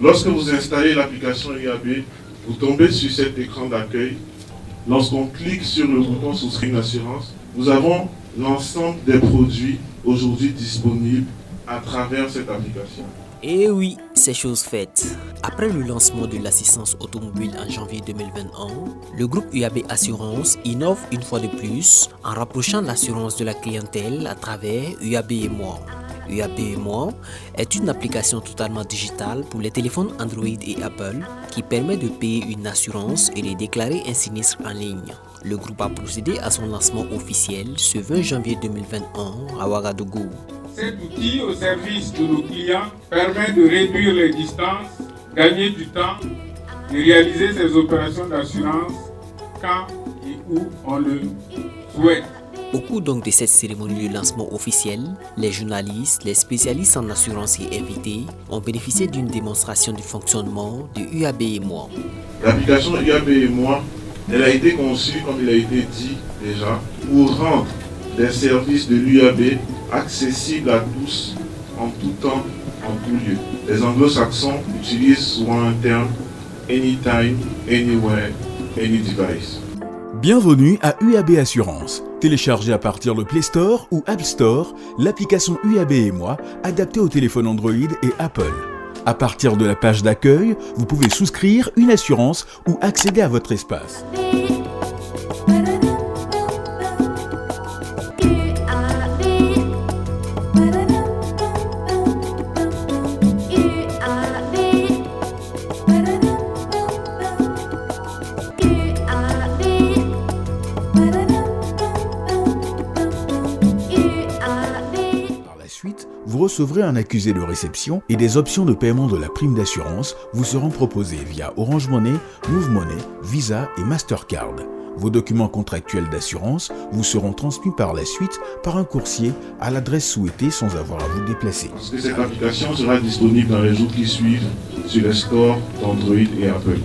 Lorsque vous installez l'application UAB, vous tombez sur cet écran d'accueil. Lorsqu'on clique sur le bouton souscrire une assurance, nous avons l'ensemble des produits aujourd'hui disponibles à travers cette application. Et oui, c'est chose faite. Après le lancement de l'assistance automobile en janvier 2021, le groupe UAB Assurance innove une fois de plus en rapprochant l'assurance de la clientèle à travers UAB et moi. UAB et moi est une application totalement digitale pour les téléphones Android et Apple qui permet de payer une assurance et de déclarer un sinistre en ligne. Le groupe a procédé à son lancement officiel ce 20 janvier 2021 à Ouagadougou. Cet outil au service de nos clients permet de réduire les distances, gagner du temps et réaliser ces opérations d'assurance quand et où on le souhaite. Au cours donc de cette cérémonie de lancement officiel, les journalistes, les spécialistes en assurance et invités ont bénéficié d'une démonstration du fonctionnement de UAB et moi. L'application UAB et moi, elle a été conçue, comme il a été dit déjà, pour rendre des services de l'UAB accessibles à tous, en tout temps, en tout lieu. Les anglo-saxons utilisent souvent un terme anytime, anywhere, any device. Bienvenue à UAB Assurance. Téléchargez à partir de Play Store ou App Store l'application UAB et moi adaptée aux téléphones Android et Apple. À partir de la page d'accueil, vous pouvez souscrire une assurance ou accéder à votre espace. Vous recevrez un accusé de réception et des options de paiement de la prime d'assurance vous seront proposées via Orange Money, Move Money, Visa et Mastercard. Vos documents contractuels d'assurance vous seront transmis par la suite par un coursier à l'adresse souhaitée sans avoir à vous déplacer. Parce que cette application sera disponible dans les jours qui suivent sur les stores d'Android et Apple.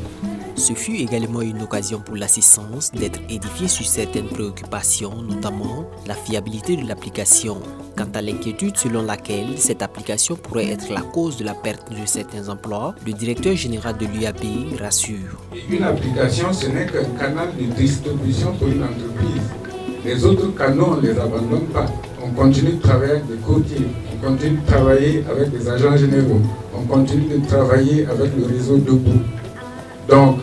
Ce fut également une occasion pour l'assistance d'être édifiée sur certaines préoccupations, notamment la fiabilité de l'application. Quant à l'inquiétude selon laquelle cette application pourrait être la cause de la perte de certains emplois, le directeur général de l'UAB rassure. Une application, ce n'est qu'un canal de distribution pour une entreprise. Les autres canaux, on ne les abandonne pas. On continue de travailler avec des courtiers, on continue de travailler avec des agents généraux, on continue de travailler avec le réseau Debout. Donc,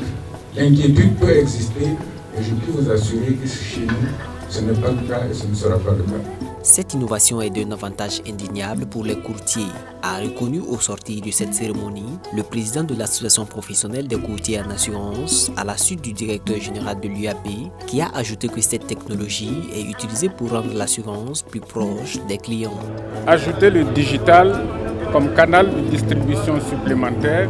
l'inquiétude peut exister, mais je peux vous assurer que chez nous, ce n'est pas le cas et ce ne sera pas le cas. Cette innovation est d'un avantage indéniable pour les courtiers, a reconnu au sortir de cette cérémonie le président de l'association professionnelle des courtiers en assurance à la suite du directeur général de l'UAB qui a ajouté que cette technologie est utilisée pour rendre l'assurance plus proche des clients. Ajouter le digital comme canal de distribution supplémentaire,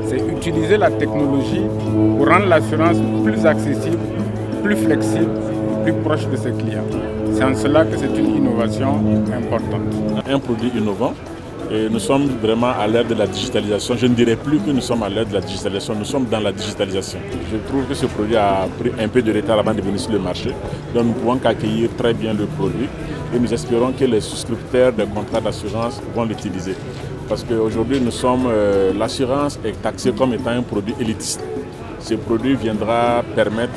c'est utiliser la technologie pour rendre l'assurance plus accessible, plus flexible, plus proche de ses clients. C'est en cela que c'est une innovation importante. Un produit innovant et nous sommes vraiment à l'ère de la digitalisation. Je ne dirais plus que nous sommes à l'ère de la digitalisation, nous sommes dans la digitalisation. Je trouve que ce produit a pris un peu de retard avant de venir sur le marché. Donc nous pouvons accueillir très bien le produit et nous espérons que les souscripteurs de contrats d'assurance vont l'utiliser. Parce qu'aujourd'hui, l'assurance est taxée comme étant un produit élitiste. Ce produit viendra permettre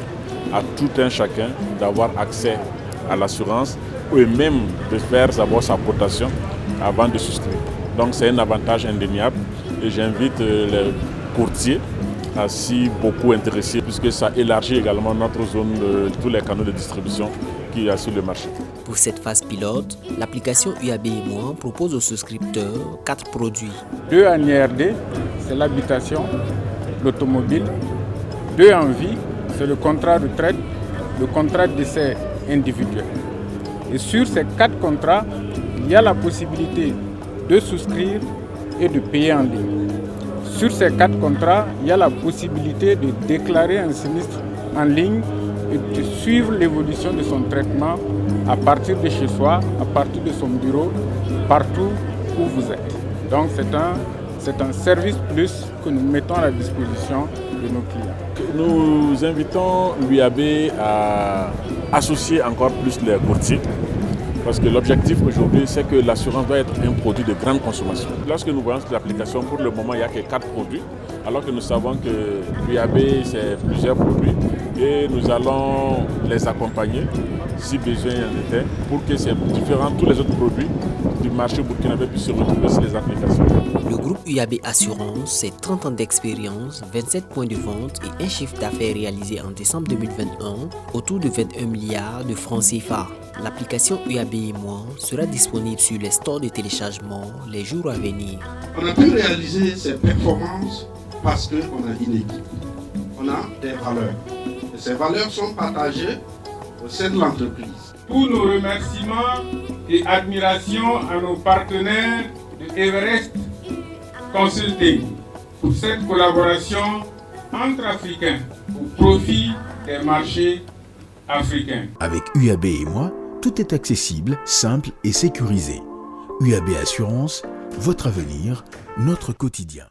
à tout un chacun d'avoir accès à l'assurance ou même de faire savoir sa cotation avant de souscrire. Donc c'est un avantage indéniable et j'invite les courtiers à s'y beaucoup intéresser puisque ça élargit également notre zone de tous les canaux de distribution qu'il y a sur le marché. Pour cette phase pilote, l'application UAB et moi propose aux souscripteurs 4 produits. 2 en IRD, c'est l'habitation, l'automobile. 2 en vie, c'est le contrat de retraite, le contrat d'essai individuel. Et sur ces 4 contrats, il y a la possibilité de souscrire et de payer en ligne. Sur ces 4 contrats, il y a la possibilité de déclarer un sinistre en ligne et de suivre l'évolution de son traitement à partir de chez soi, à partir de son bureau, partout où vous êtes. Donc c'est un service plus que nous mettons à la disposition de nos clients. Nous invitons l'UAB à associer encore plus les courtiers Parce que l'objectif aujourd'hui, c'est que l'assurance doit être un produit de grande consommation. Lorsque nous voyons cette application, pour le moment, il n'y a que 4 produits, alors que nous savons que l'UAB, c'est plusieurs produits. Et nous allons les accompagner, si besoin il y en était, pour que ces différents, tous les autres produits du marché burkinabé puissent se retrouver sur les applications. Le groupe UAB Assurance, c'est 30 ans d'expérience, 27 points de vente et un chiffre d'affaires réalisé en décembre 2021 autour de 21 milliards de francs CFA. L'application UAB et moi sera disponible sur les stores de téléchargement les jours à venir. On a pu réaliser ces performances parce qu'on a une équipe, on a des valeurs. Et ces valeurs sont partagées au sein de l'entreprise. Tous nos remerciements et admirations à nos partenaires de Everest Consulting pour cette collaboration entre Africains au profit des marchés africains. Avec UAB et moi, tout est accessible, simple et sécurisé. UAB Assurance, votre avenir, notre quotidien.